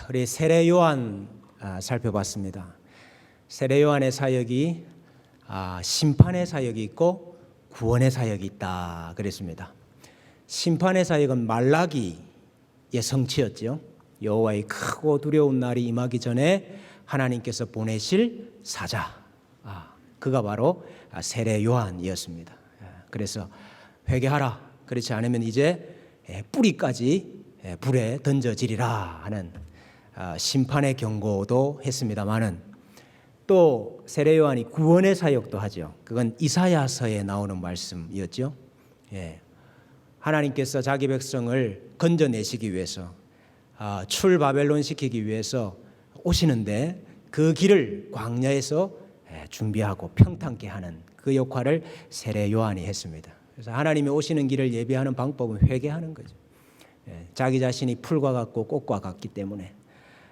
우리 세례 요한 살펴봤습니다. 세례 요한의 사역이 심판의 사역이 있고 구원의 사역이 있다 그랬습니다. 심판의 사역은 말라기의 성취였죠. 여호와의 크고 두려운 날이 임하기 전에 하나님께서 보내실 사자, 그가 바로 세례 요한이었습니다. 그래서 회개하라, 그렇지 않으면 이제 뿌리까지 불에 던져지리라 하는 심판의 경고도 했습니다마는, 또 세례 요한이 구원의 사역도 하죠. 그건 이사야서에 나오는 말씀이었죠. 하나님께서 자기 백성을 건져내시기 위해서, 출바벨론 시키기 위해서 오시는데 그 길을 광야에서 준비하고 평탄케 하는 그 역할을 세례 요한이 했습니다. 그래서 하나님이 오시는 길을 예비하는 방법은 회개하는 거죠. 자기 자신이 풀과 같고 꽃과 같기 때문에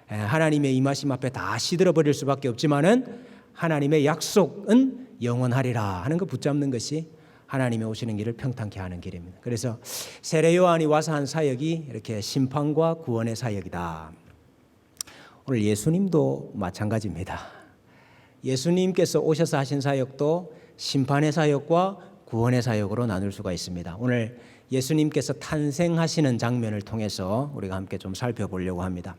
하나님의 임하심 앞에 다 시들어 버릴 수밖에 없지만은 하나님의 약속은 영원하리라 하는 거 붙잡는 것이 하나님의 오시는 길을 평탄케 하는 길입니다. 그래서 세례 요한이 와서 한 사역이 이렇게 심판과 구원의 사역이다. 오늘 예수님도 마찬가지입니다. 예수님께서 오셔서 하신 사역도 심판의 사역과 구원의 사역으로 나눌 수가 있습니다. 오늘 예수님께서 탄생하시는 장면을 통해서 우리가 함께 좀 살펴보려고 합니다.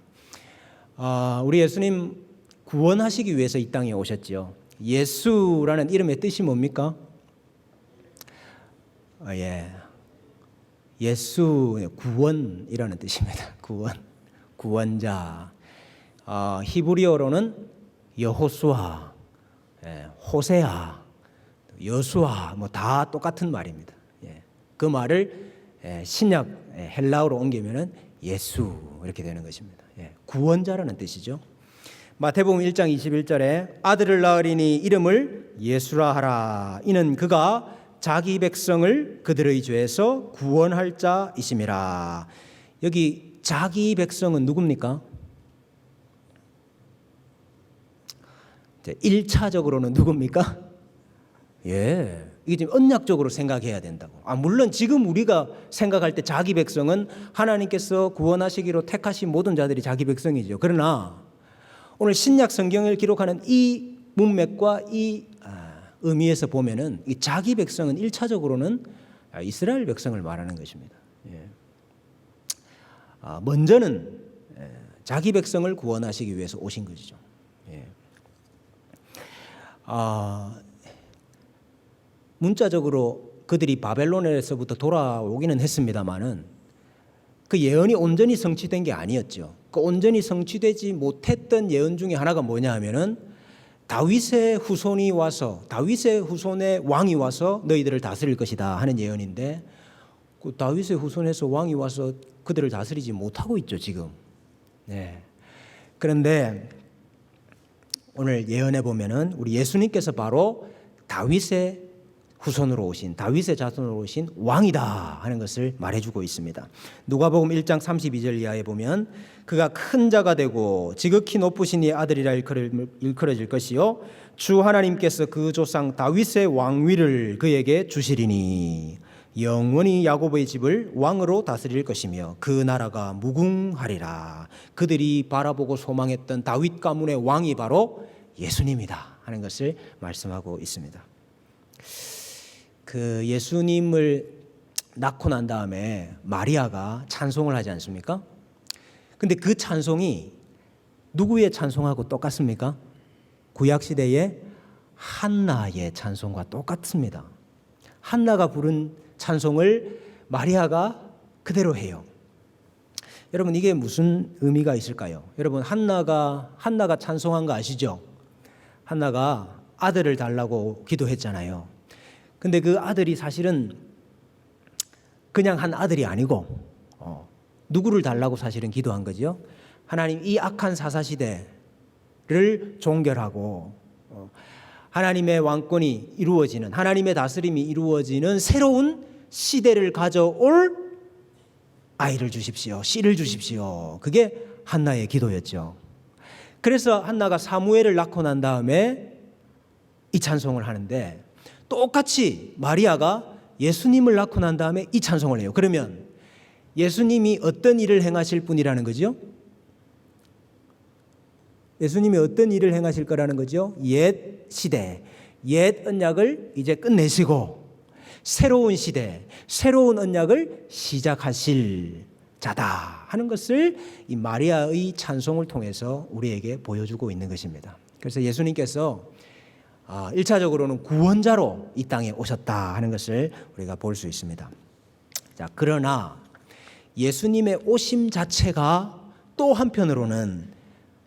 우리 예수님 구원하시기 위해서 이 땅에 오셨죠. 예수라는 이름의 뜻이 뭡니까? 예수, 구원이라는 뜻입니다. 구원자. 히브리어로는 여호수아, 호세아, 여수아, 다 똑같은 말입니다. 그 말을 신약 헬라어로 옮기면은 예수 이렇게 되는 것입니다. 구원자라는 뜻이죠. 마태복음 1장 21절에 아들을 낳으리니 이름을 예수라 하라. 이는 그가 자기 백성을 그들의 죄에서 구원할 자이심이라. 여기 자기 백성은 누굽니까? 1차적으로는 누굽니까? 이게 지금 언약적으로 생각해야 된다고. 물론 지금 우리가 생각할 때 자기 백성은 하나님께서 구원하시기로 택하신 모든 자들이 자기 백성이죠. 그러나 오늘 신약 성경을 기록하는 이 문맥과 이 의미에서 보면은 이 자기 백성은 1차적으로는 이스라엘 백성을 말하는 것입니다. 먼저는 자기 백성을 구원하시기 위해서 오신 것이죠. 문자적으로 그들이 바벨론에서부터 돌아오기는 했습니다마는 그 예언이 온전히 성취된 게 아니었죠. 그 온전히 성취되지 못했던 예언 중에 하나가 뭐냐 하면은 다윗의 후손이 와서, 다윗의 후손의 왕이 와서 너희들을 다스릴 것이다 하는 예언인데, 그 다윗의 후손에서 왕이 와서 그들을 다스리지 못하고 있죠 지금. 그런데 오늘 예언해 보면은 우리 예수님께서 바로 다윗의 후손으로 오신, 다윗의 자손으로 오신 왕이다 하는 것을 말해주고 있습니다. 누가복음 1장 32절 이하에 보면 그가 큰 자가 되고 지극히 높으신 이 아들이라 일컬어질 것이요 주 하나님께서 그 조상 다윗의 왕위를 그에게 주시리니 영원히 야곱의 집을 왕으로 다스릴 것이며 그 나라가 무궁하리라. 그들이 바라보고 소망했던 다윗 가문의 왕이 바로 예수님이다 하는 것을 말씀하고 있습니다. 그 예수님을 낳고 난 다음에 마리아가 찬송을 하지 않습니까? 근데 그 찬송이 누구의 찬송하고 똑같습니까? 구약시대의 한나의 찬송과 똑같습니다. 한나가 부른 찬송을 마리아가 그대로 해요. 여러분 이게 무슨 의미가 있을까요? 여러분 한나가 찬송한 거 아시죠? 한나가 아들을 달라고 기도했잖아요. 근데 그 아들이 사실은 그냥 한 아들이 아니고 누구를 달라고 사실은 기도한 거죠. 하나님 이 악한 사사시대를 종결하고 하나님의 왕권이 이루어지는, 하나님의 다스림이 이루어지는 새로운 시대를 가져올 아이를 주십시오. 씨를 주십시오. 그게 한나의 기도였죠. 그래서 한나가 사무엘을 낳고 난 다음에 이 찬송을 하는데, 똑같이 마리아가 예수님을 낳고 난 다음에 이 찬송을 해요. 그러면 예수님이 어떤 일을 행하실 분이라는 거죠? 예수님이 어떤 일을 행하실 거라는 거죠? 옛 시대, 옛 언약을 이제 끝내시고 새로운 시대, 새로운 언약을 시작하실 자다 하는 것을 이 마리아의 찬송을 통해서 우리에게 보여주고 있는 것입니다. 그래서 예수님께서 1차적으로는 구원자로 이 땅에 오셨다 하는 것을 우리가 볼 수 있습니다. 자, 그러나 예수님의 오심 자체가 또 한편으로는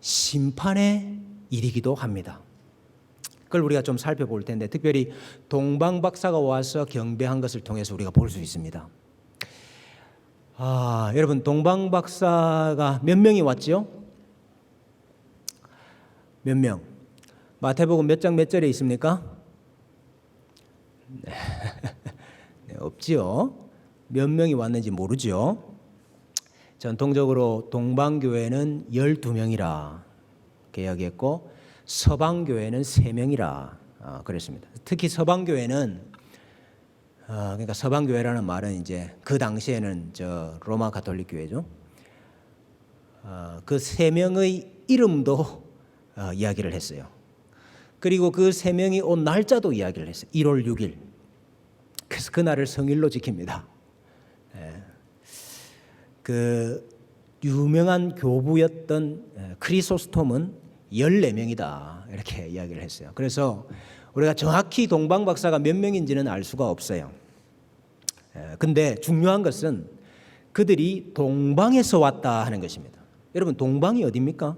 심판의 일이기도 합니다. 그걸 우리가 좀 살펴볼 텐데, 특별히 동방박사가 와서 경배한 것을 통해서 우리가 볼 수 있습니다. 여러분, 동방박사가 몇 명이 왔죠? 몇 명? 마태복음 몇 장 몇 절에 있습니까? 네, 없지요. 몇 명이 왔는지 모르죠. 전통적으로 동방교회는 12명이라 이야기했고, 서방교회는 3명이라 그랬습니다. 특히 서방교회는 그러니까 서방교회라는 말은 이제 그 당시에는 로마 가톨릭 교회죠. 그 3명의 이름도 이야기를 했어요. 그리고 그 3명이 온 날짜도 이야기를 했어요. 1월 6일. 그래서 그날을 성일로 지킵니다. 그 유명한 교부였던 크리소스톰은 14명이다 이렇게 이야기를 했어요. 그래서 우리가 정확히 동방박사가 몇 명인지는 알 수가 없어요. 근데 중요한 것은 그들이 동방에서 왔다 하는 것입니다. 여러분, 동방이 어디입니까?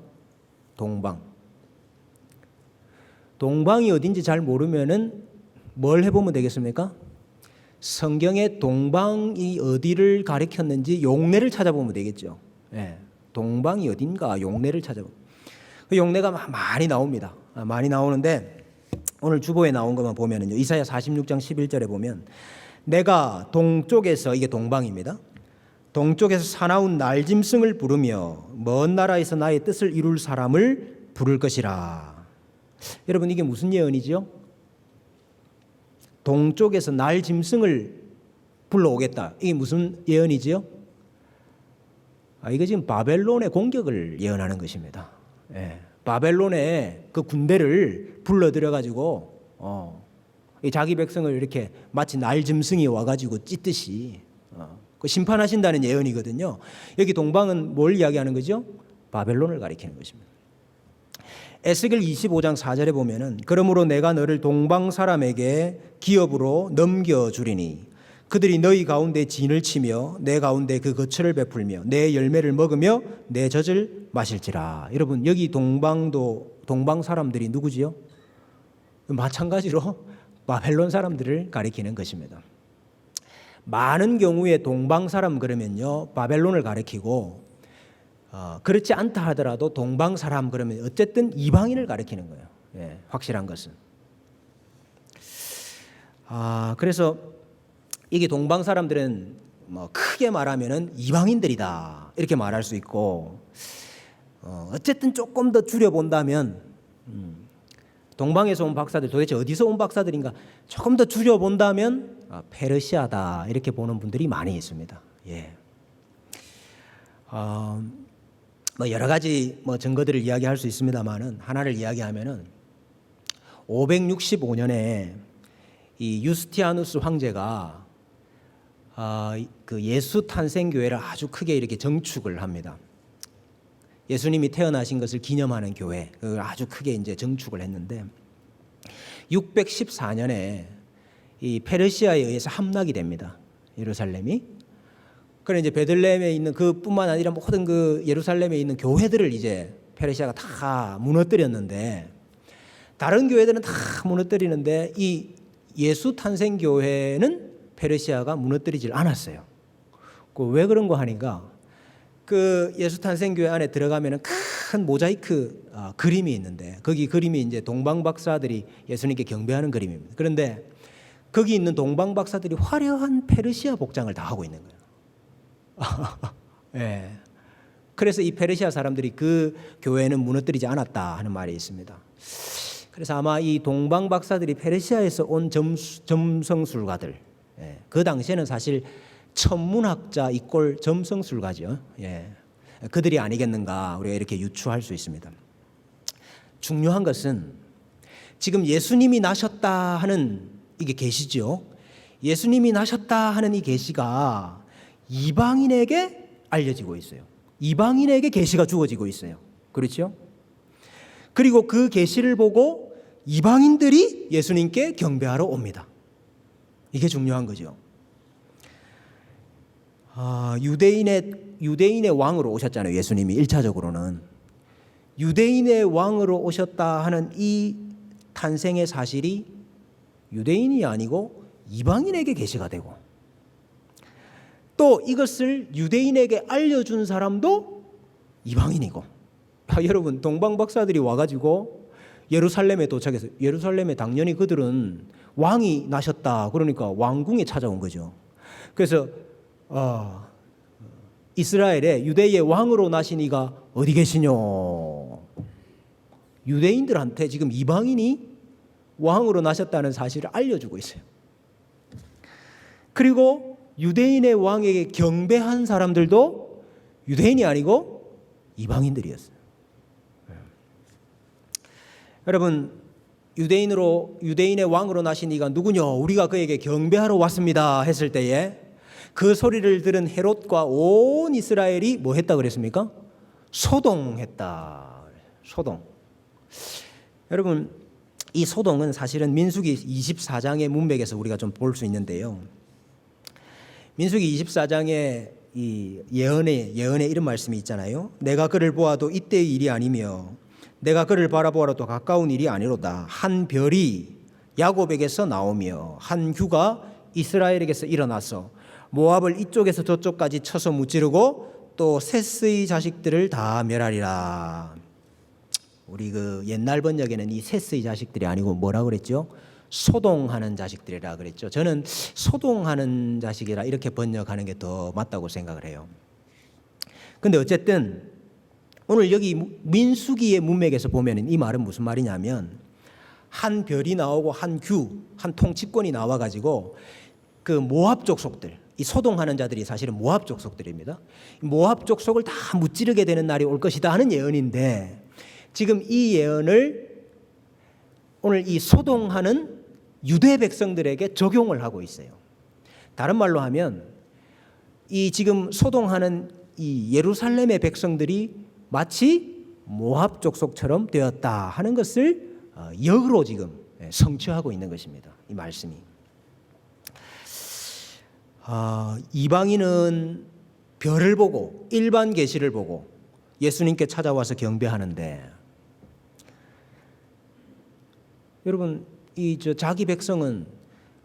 동방이 어딘지 잘 모르면은 뭘 해보면 되겠습니까? 성경에 동방이 어디를 가리켰는지 용례를 찾아보면 되겠죠. 동방이 어딘가 용례를 찾아보면, 그 용례가 많이 나옵니다. 많이 나오는데 오늘 주보에 나온 것만 보면은요, 이사야 46장 11절에 보면, 내가 동쪽에서, 이게 동방입니다, 동쪽에서 사나운 날짐승을 부르며 먼 나라에서 나의 뜻을 이룰 사람을 부를 것이라. 여러분, 이게 무슨 예언이죠? 동쪽에서 날짐승을 불러오겠다. 이게 무슨 예언이지요? 이거 지금 바벨론의 공격을 예언하는 것입니다. 바벨론의 그 군대를 불러들여 가지고 자기 백성을 이렇게 마치 날짐승이 와가지고 찢듯이 그 심판하신다는 예언이거든요. 여기 동방은 뭘 이야기하는 거죠? 바벨론을 가리키는 것입니다. 에스겔 25장 4절에 보면은, 그러므로 내가 너를 동방 사람에게 기업으로 넘겨주리니 그들이 너희 가운데 진을 치며 내 가운데 그 거처를 베풀며 내 열매를 먹으며 내 젖을 마실지라. 여러분, 여기 동방 사람들이 누구지요? 마찬가지로 바벨론 사람들을 가리키는 것입니다. 많은 경우에 동방 사람 그러면요, 바벨론을 가리키고, 그렇지 않다 하더라도 동방 사람 그러면 어쨌든 이방인을 가리키는 거예요. 확실한 것은. 그래서 이게 동방 사람들은 뭐 크게 말하면은 이방인들이다 이렇게 말할 수 있고, 어쨌든 조금 더 줄여 본다면 동방에서 온 박사들, 도대체 어디서 온 박사들인가 조금 더 줄여 본다면 페르시아다 이렇게 보는 분들이 많이 있습니다. 뭐 여러 가지 증거들을 이야기할 수 있습니다만은, 하나를 이야기하면은 565년에 이 유스티아누스 황제가 그 예수 탄생 교회를 아주 크게 이렇게 정축을 합니다. 예수님이 태어나신 것을 기념하는 교회, 그걸 아주 크게 이제 정축을 했는데, 614년에 이 페르시아에 의해서 함락이 됩니다. 예루살렘이. 그래 이제 베들레헴에 있는 그뿐만 아니라 모든 그 예루살렘에 있는 교회들을 이제 페르시아가 다 무너뜨렸는데, 다른 교회들은 다 무너뜨리는데 이 예수 탄생 교회는 페르시아가 무너뜨리질 않았어요. 왜 그런 거 하니까, 그 예수 탄생 교회 안에 들어가면은 큰 모자이크 그림이 있는데, 거기 그림이 이제 동방 박사들이 예수님께 경배하는 그림입니다. 그런데 거기 있는 동방 박사들이 화려한 페르시아 복장을 다 하고 있는 거예요. 예. 그래서 이 페르시아 사람들이 그 교회는 무너뜨리지 않았다 하는 말이 있습니다. 그래서 아마 이 동방 박사들이 페르시아에서 온 점성술가들, 예. 그 당시에는 사실 천문학자 이꼴 점성술가죠. 예. 그들이 아니겠는가 우리가 이렇게 유추할 수 있습니다. 중요한 것은 지금 예수님이 나셨다 하는 이게 계시죠. 예수님이 나셨다 하는 이 계시가 이방인에게 알려지고 있어요. 이방인에게 계시가 주어지고 있어요. 그렇죠? 그리고 그 계시를 보고 이방인들이 예수님께 경배하러 옵니다. 이게 중요한 거죠. 유대인의 왕으로 오셨잖아요. 예수님이 1차적으로는 유대인의 왕으로 오셨다 하는 이 탄생의 사실이 유대인이 아니고 이방인에게 계시가 되고, 또 이것을 유대인에게 알려준 사람도 이방인이고. 여러분, 동방 박사들이 와가지고 예루살렘에 도착해서, 예루살렘에 당연히 그들은 왕이 나셨다 그러니까 왕궁에 찾아온 거죠. 그래서 이스라엘의 유대의 왕으로 나신 이가 어디 계시뇨? 유대인들한테 지금 이방인이 왕으로 나셨다는 사실을 알려주고 있어요. 그리고 유대인의 왕에게 경배한 사람들도 유대인이 아니고 이방인들이었어요. 여러분, 유대인의 왕으로 나신 이가 누구뇨? 우리가 그에게 경배하러 왔습니다 했을 때에 그 소리를 들은 헤롯과 온 이스라엘이 뭐 했다 그랬습니까? 소동했다. 소동. 여러분, 이 소동은 사실은 민수기 24장의 문맥에서 우리가 좀 볼 수 있는데요. 민수기 24장에 이 예언에 이런 말씀이 있잖아요. 내가 그를 보아도 이때의 일이 아니며 내가 그를 바라보아도 가까운 일이 아니로다. 한 별이 야곱에게서 나오며 한 규가 이스라엘에게서 일어나서 모압을 이쪽에서 저쪽까지 쳐서 무찌르고 또 셋의 자식들을 다 멸하리라. 우리 그 옛날 번역에는 이 셋의 자식들이 아니고 뭐라 그랬죠? 소동하는 자식들이라 그랬죠. 저는 소동하는 자식이라 이렇게 번역하는 게 더 맞다고 생각을 해요. 근데 어쨌든 오늘 여기 민수기의 문맥에서 보면 이 말은 무슨 말이냐면, 한 별이 나오고 한 통치권이 나와가지고 그 모압 족속들, 이 소동하는 자들이 사실은 모압 족속들입니다. 모압 족속을 다 무찌르게 되는 날이 올 것이다 하는 예언인데, 지금 이 예언을 오늘 이 소동하는 유대 백성들에게 적용을 하고 있어요. 다른 말로 하면 이 지금 소동하는 이 예루살렘의 백성들이 마치 모압 족속처럼 되었다 하는 것을 역으로 지금 성취하고 있는 것입니다. 이 말씀이. 이방인은 별을 보고 일반 계시를 보고 예수님께 찾아와서 경배하는데, 여러분, 자기 백성은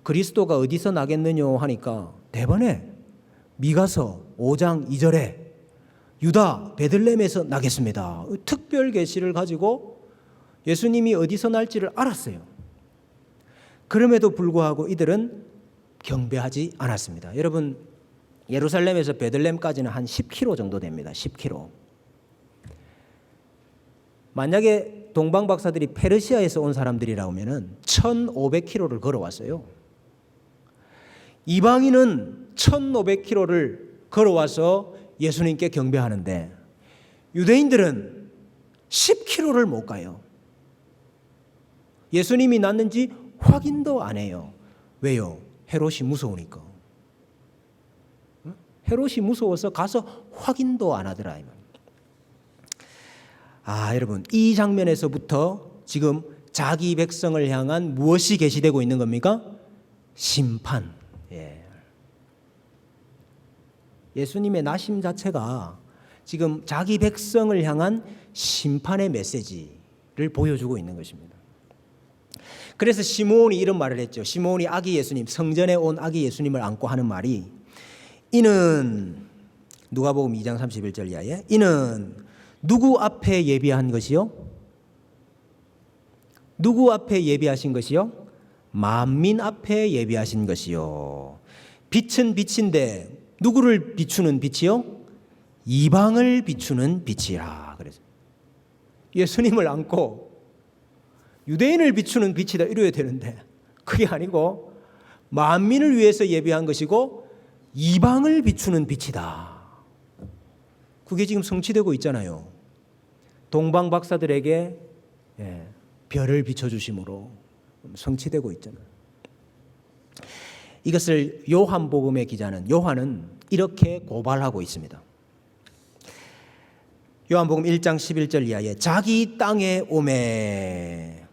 그리스도가 어디서 나겠느냐 하니까 대번에 미가서 5장 2절에 유다 베들레헴에서 나겠습니다. 특별 계시를 가지고 예수님이 어디서 날지를 알았어요. 그럼에도 불구하고 이들은 경배하지 않았습니다. 여러분, 예루살렘에서 베들레헴까지는 한 10km 정도 됩니다. 10km. 만약에 동방 박사들이 페르시아에서 온 사람들이라고 하면은 1,500km를 걸어왔어요. 이방인은 1,500km를 걸어와서 예수님께 경배하는데 유대인들은 10km를 못 가요. 예수님이 났는지 확인도 안 해요. 왜요? 헤롯이 무서우니까. 헤롯이 무서워서 가서 확인도 안 하더라. 여러분, 이 장면에서부터 지금 자기 백성을 향한 무엇이 계시되고 있는 겁니까? 심판. 예수님의 나심 자체가 지금 자기 백성을 향한 심판의 메시지를 보여주고 있는 것입니다. 그래서 시므온이 이런 말을 했죠. 시므온이 아기 예수님, 성전에 온 아기 예수님을 안고 하는 말이, 이는 누가복음 2장 31절 이하에, 이는 누구 앞에 예비한 것이요? 누구 앞에 예비하신 것이요? 만민 앞에 예비하신 것이요. 빛은 빛인데 누구를 비추는 빛이요? 이방을 비추는 빛이라. 그래서 예수님을 안고 유대인을 비추는 빛이다 이래야 되는데 그게 아니고 만민을 위해서 예비한 것이고 이방을 비추는 빛이다. 그게 지금 성취되고 있잖아요. 동방 박사들에게 별을 비춰주심으로 성취되고 있잖아요. 이것을 요한복음의 기자는 요한은 이렇게 고발하고 있습니다. 요한복음 1장 11절 이하에 자기 땅에 오매.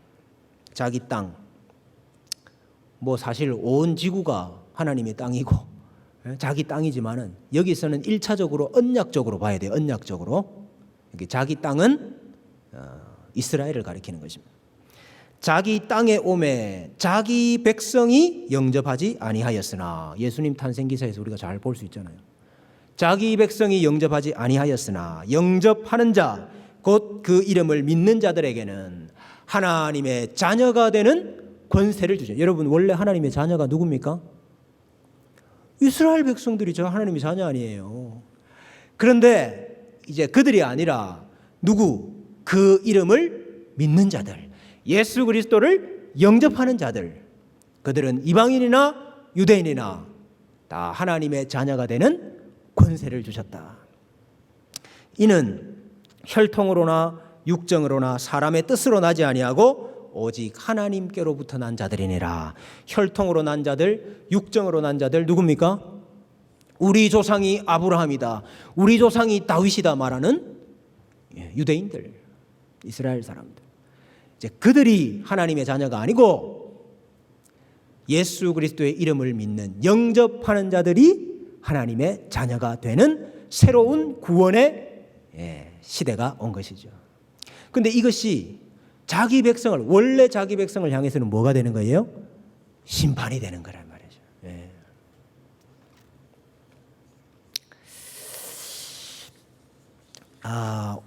자기 땅. 뭐 사실 온 지구가 하나님의 땅이고 자기 땅이지만은 여기서는 1차적으로 언약적으로 봐야 돼요. 언약적으로. 자기 땅은 이스라엘을 가리키는 것입니다. 자기 땅에 오매 자기 백성이 영접하지 아니하였으나 예수님 탄생 기사에서 우리가 잘 볼 수 있잖아요. 자기 백성이 영접하지 아니하였으나 영접하는 자 곧 그 이름을 믿는 자들에게는 하나님의 자녀가 되는 권세를 주죠. 여러분 원래 하나님의 자녀가 누굽니까? 이스라엘 백성들이죠. 하나님의 자녀 아니에요. 그런데 이제 그들이 아니라 누구? 그 이름을 믿는 자들, 예수 그리스도를 영접하는 자들, 그들은 이방인이나 유대인이나 다 하나님의 자녀가 되는 권세를 주셨다. 이는 혈통으로나 육정으로나 사람의 뜻으로 나지 아니하고 오직 하나님께로부터 난 자들이니라. 혈통으로 난 자들, 육정으로 난 자들 누굽니까? 우리 조상이 아브라함이다, 우리 조상이 다윗이다 말하는 유대인들, 이스라엘 사람들. 이제 그들이 하나님의 자녀가 아니고 예수 그리스도의 이름을 믿는 영접하는 자들이 하나님의 자녀가 되는 새로운 구원의 시대가 온 것이죠. 그런데 이것이 자기 백성을, 원래 자기 백성을 향해서는 뭐가 되는 거예요? 심판이 되는 거란 말이죠.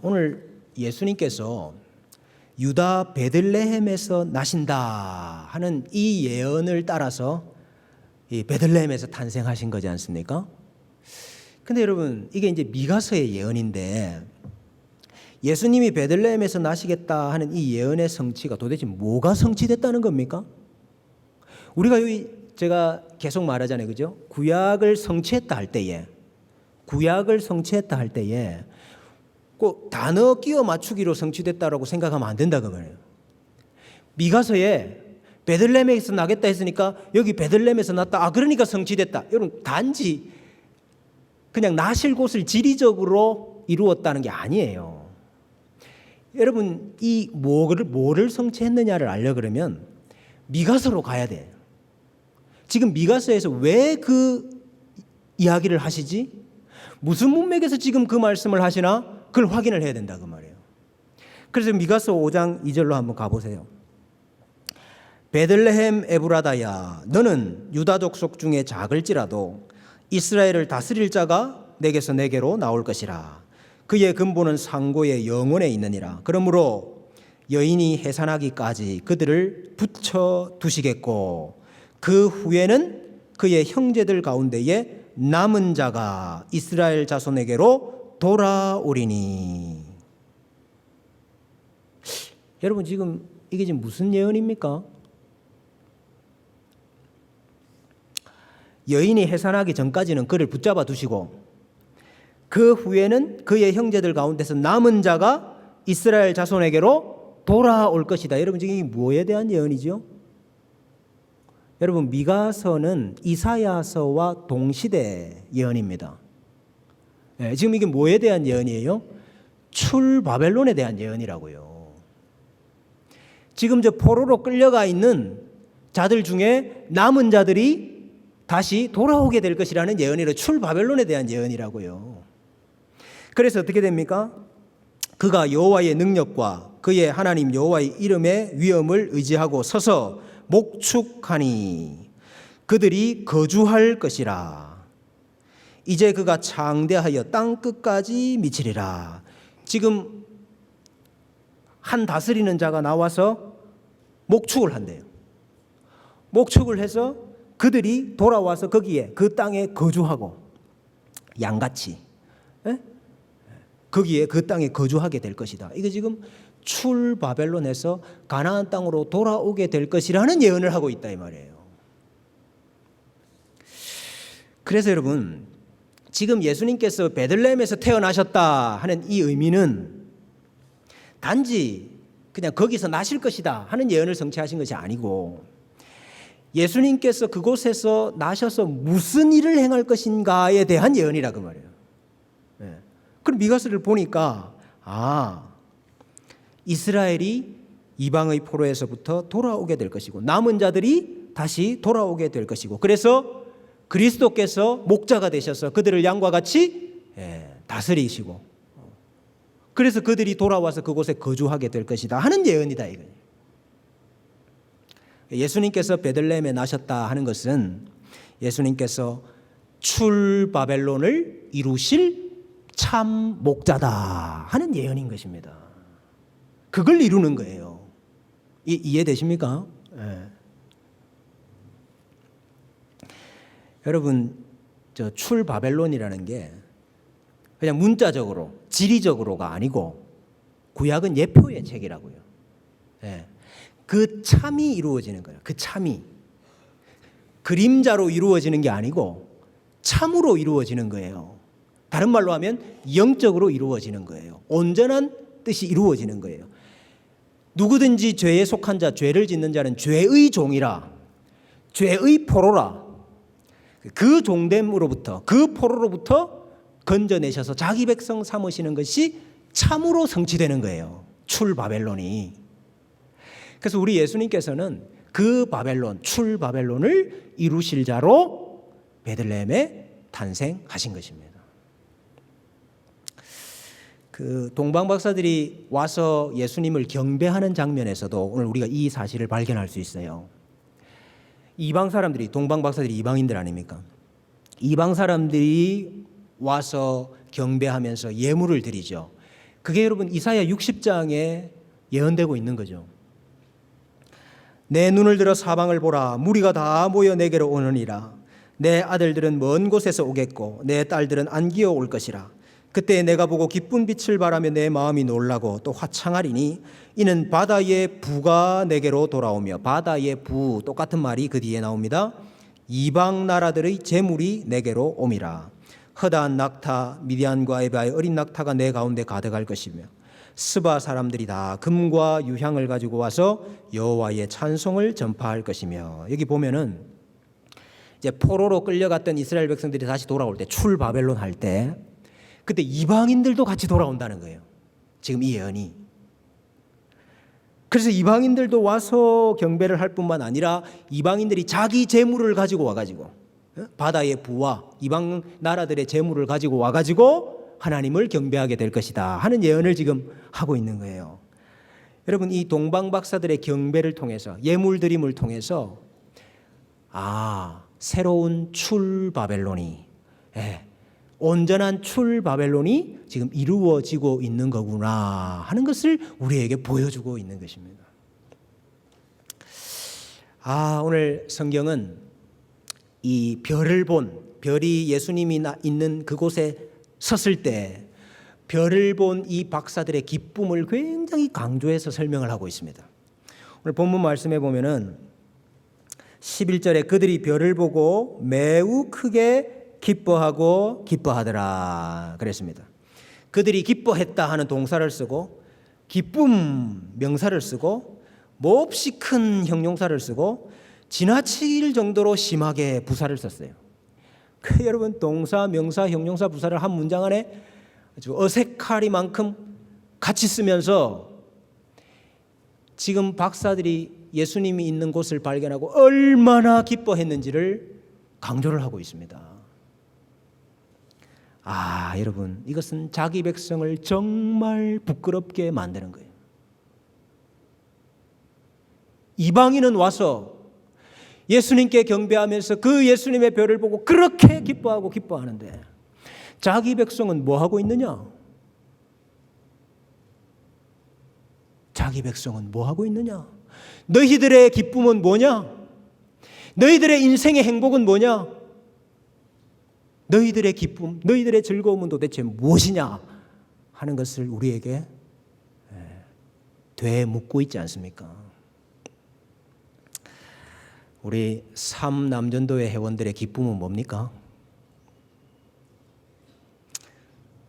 오늘 예수님께서 유다 베들레헴에서 나신다 하는 이 예언을 따라서 이 베들레헴에서 탄생하신 거지 않습니까? 근데 여러분 이게 이제 미가서의 예언인데 예수님이 베들레헴에서 나시겠다 하는 이 예언의 성취가 도대체 뭐가 성취됐다는 겁니까? 우리가 여기 제가 계속 말하잖아요. 그죠? 구약을 성취했다 할 때에 꼭 단어 끼워 맞추기로 성취됐다라고 생각하면 안 된다 그거예요. 미가서에 베들레헴에서 나겠다 했으니까 여기 베들레헴에서 났다. 그러니까 성취됐다. 여러분 단지 그냥 나실 곳을 지리적으로 이루었다는 게 아니에요. 여러분 이 뭐를 성취했느냐를 알려 그러면 미가서로 가야 돼. 지금 미가서에서 왜 그 이야기를 하시지? 무슨 문맥에서 지금 그 말씀을 하시나? 그걸 확인을 해야 된다 그 말이에요. 그래서 미가서 5장 2절로 한번 가보세요. 베들레헴 에브라다야 너는 유다 족속 중에 작을지라도 이스라엘을 다스릴 자가 내게서 내게로 나올 것이라. 그의 근본은 상고의 영혼에 있느니라. 그러므로 여인이 해산하기까지 그들을 붙여 두시겠고 그 후에는 그의 형제들 가운데에 남은 자가 이스라엘 자손에게로 돌아오리니. 여러분 지금 이게 지금 무슨 예언입니까? 여인이 해산하기 전까지는 그를 붙잡아 두시고 그 후에는 그의 형제들 가운데서 남은 자가 이스라엘 자손에게로 돌아올 것이다. 여러분 지금 이게 뭐에 대한 예언이죠? 여러분 미가서는 이사야서와 동시대 예언입니다. 지금 이게 뭐에 대한 예언이에요? 출바벨론에 대한 예언이라고요. 지금 저 포로로 끌려가 있는 자들 중에 남은 자들이 다시 돌아오게 될 것이라는 예언이라 출바벨론에 대한 예언이라고요. 그래서 어떻게 됩니까? 그가 여호와의 능력과 그의 하나님 여호와의 이름의 위엄을 의지하고 서서 목축하니 그들이 거주할 것이라. 이제 그가 창대하여 땅 끝까지 미치리라. 지금 한 다스리는 자가 나와서 목축을 한대요. 목축을 해서 그들이 돌아와서 거기에 그 땅에 거주하고 양같이 거기에 그 땅에 거주하게 될 것이다. 이거 지금 출 바벨론에서 가나안 땅으로 돌아오게 될 것이라는 예언을 하고 있다 이 말이에요. 그래서 여러분 지금 예수님께서 베들레헴에서 태어나셨다 하는 이 의미는 단지 그냥 거기서 나실 것이다 하는 예언을 성취하신 것이 아니고 예수님께서 그곳에서 나셔서 무슨 일을 행할 것인가에 대한 예언이라 그 말이에요. 그럼 미가서를 보니까 이스라엘이 이방의 포로에서부터 돌아오게 될 것이고 남은 자들이 다시 돌아오게 될 것이고 그래서 그리스도께서 목자가 되셔서 그들을 양과 같이 다스리시고 그래서 그들이 돌아와서 그곳에 거주하게 될 것이다 하는 예언이다 이거예요. 예수님께서 베들레헴에 나셨다 하는 것은 예수님께서 출 바벨론을 이루실 참 목자다 하는 예언인 것입니다. 그걸 이루는 거예요. 이해되십니까? 여러분 저 출 바벨론이라는 게 그냥 문자적으로 지리적으로가 아니고 구약은 예표의 책이라고요. 그 참이 이루어지는 거예요. 그 참이 그림자로 이루어지는 게 아니고 참으로 이루어지는 거예요. 다른 말로 하면 영적으로 이루어지는 거예요. 온전한 뜻이 이루어지는 거예요. 누구든지 죄에 속한 자, 죄를 짓는 자는 죄의 종이라, 죄의 포로라. 그 종됨으로부터, 그 포로로부터 건져내셔서 자기 백성 삼으시는 것이 참으로 성취되는 거예요. 출 바벨론이. 그래서 우리 예수님께서는 그 바벨론, 출 바벨론을 이루실 자로 베들레헴에 탄생하신 것입니다. 그 동방 박사들이 와서 예수님을 경배하는 장면에서도 오늘 우리가 이 사실을 발견할 수 있어요. 이방 사람들이, 동방 박사들이 이방인들 아닙니까? 이방 사람들이 와서 경배하면서 예물을 드리죠. 그게 여러분 이사야 60장에 예언되고 있는 거죠. 내 눈을 들어 사방을 보라. 무리가 다 모여 내게로 오느니라. 내 아들들은 먼 곳에서 오겠고 내 딸들은 안기어 올 것이라. 그때 내가 보고 기쁜 빛을 바라며 내 마음이 놀라고 또 화창하리니 이는 바다의 부가 내게로 돌아오며 바다의 부 똑같은 말이 그 뒤에 나옵니다. 이방 나라들의 재물이 내게로 옴이라. 허다한 낙타 미디안과 에바의 어린 낙타가 내 가운데 가득할 것이며 스바 사람들이 다 금과 유향을 가지고 와서 여호와의 찬송을 전파할 것이며 여기 보면은 이제 포로로 끌려갔던 이스라엘 백성들이 다시 돌아올 때 출 바벨론 할 때 그때 이방인들도 같이 돌아온다는 거예요. 지금 이 예언이. 그래서 이방인들도 와서 경배를 할 뿐만 아니라 이방인들이 자기 재물을 가지고 와가지고 바다의 부와 이방 나라들의 재물을 가지고 와가지고 하나님을 경배하게 될 것이다 하는 예언을 지금 하고 있는 거예요. 여러분 이 동방 박사들의 경배를 통해서 예물 드림을 통해서 새로운 출 바벨론이 온전한 출 바벨론이 지금 이루어지고 있는 거구나 하는 것을 우리에게 보여주고 있는 것입니다. 오늘 성경은 이 별을 본 별이 예수님이 있는 그곳에 섰을 때 별을 본 이 박사들의 기쁨을 굉장히 강조해서 설명을 하고 있습니다. 오늘 본문 말씀에 보면은 11절에 그들이 별을 보고 매우 크게 기뻐하고 기뻐하더라 그랬습니다. 그들이 기뻐했다 하는 동사를 쓰고 기쁨 명사를 쓰고 몹시 큰 형용사를 쓰고 지나칠 정도로 심하게 부사를 썼어요. 여러분 동사, 명사, 형용사, 부사를 한 문장 안에 아주 어색하리만큼 같이 쓰면서 지금 박사들이 예수님이 있는 곳을 발견하고 얼마나 기뻐했는지를 강조를 하고 있습니다. 여러분 이것은 자기 백성을 정말 부끄럽게 만드는 거예요. 이방인은 와서 예수님께 경배하면서 그 예수님의 별을 보고 그렇게 기뻐하고 기뻐하는데 자기 백성은 뭐 하고 있느냐? 자기 백성은 뭐 하고 있느냐? 너희들의 기쁨은 뭐냐? 너희들의 인생의 행복은 뭐냐? 너희들의 기쁨, 너희들의 즐거움은 도대체 무엇이냐 하는 것을 우리에게 되묻고 있지 않습니까? 우리 삼남전도회 회원들의 기쁨은 뭡니까?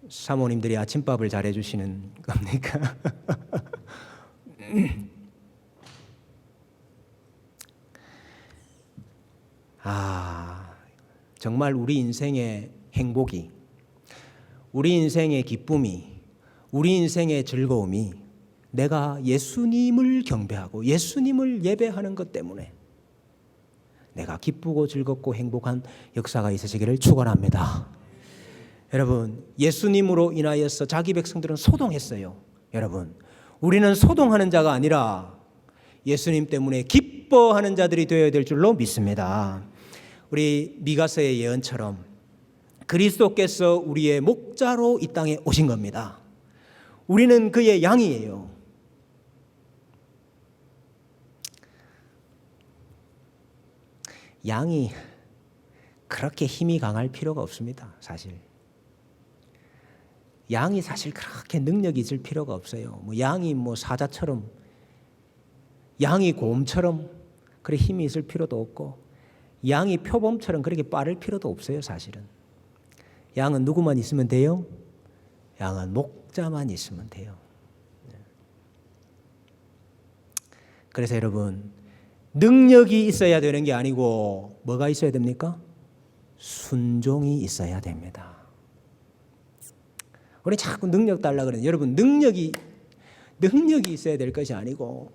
사모님들이 아침밥을 잘해주시는 겁니까? 정말 우리 인생의 행복이, 우리 인생의 기쁨이, 우리 인생의 즐거움이 내가 예수님을 경배하고 예수님을 예배하는 것 때문에 내가 기쁘고 즐겁고 행복한 역사가 있으시기를 축원합니다. 여러분, 예수님으로 인하여서 자기 백성들은 소동했어요. 여러분, 우리는 소동하는 자가 아니라 예수님 때문에 기뻐하는 자들이 되어야 될 줄로 믿습니다. 우리 미가서의 예언처럼 그리스도께서 우리의 목자로 이 땅에 오신 겁니다. 우리는 그의 양이에요. 양이 그렇게 힘이 강할 필요가 없습니다. 사실 양이 사실 그렇게 능력이 있을 필요가 없어요. 양이 사자처럼, 양이 곰처럼 그렇게 힘이 있을 필요도 없고, 양이 표범처럼 그렇게 빠를 필요도 없어요. 사실은 양은 누구만 있으면 돼요? 양은 목자만 있으면 돼요. 그래서 여러분, 능력이 있어야 되는 게 아니고 뭐가 있어야 됩니까? 순종이 있어야 됩니다. 우리 자꾸 능력 달라 그러는데, 여러분, 능력이 있어야 될 것이 아니고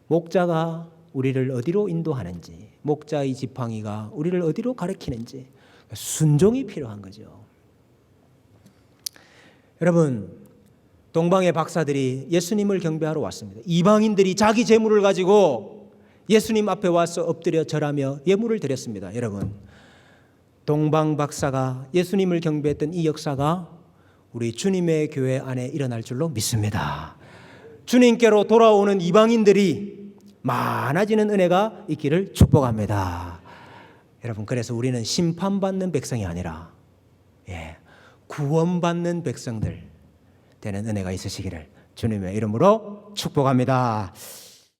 목자가 우리를 어디로 인도하는지, 목자의 지팡이가 우리를 어디로 가리키는지 순종이 필요한 거죠. 여러분, 동방의 박사들이 예수님을 경배하러 왔습니다. 이방인들이 자기 재물을 가지고 예수님 앞에 와서 엎드려 절하며 예물을 드렸습니다. 여러분, 동방 박사가 예수님을 경배했던 이 역사가 우리 주님의 교회 안에 일어날 줄로 믿습니다. 주님께로 돌아오는 이방인들이 많아지는 은혜가 있기를 축복합니다. 여러분, 그래서 우리는 심판받는 백성이 아니라 구원받는 백성들 되는 은혜가 있으시기를 주님의 이름으로 축복합니다.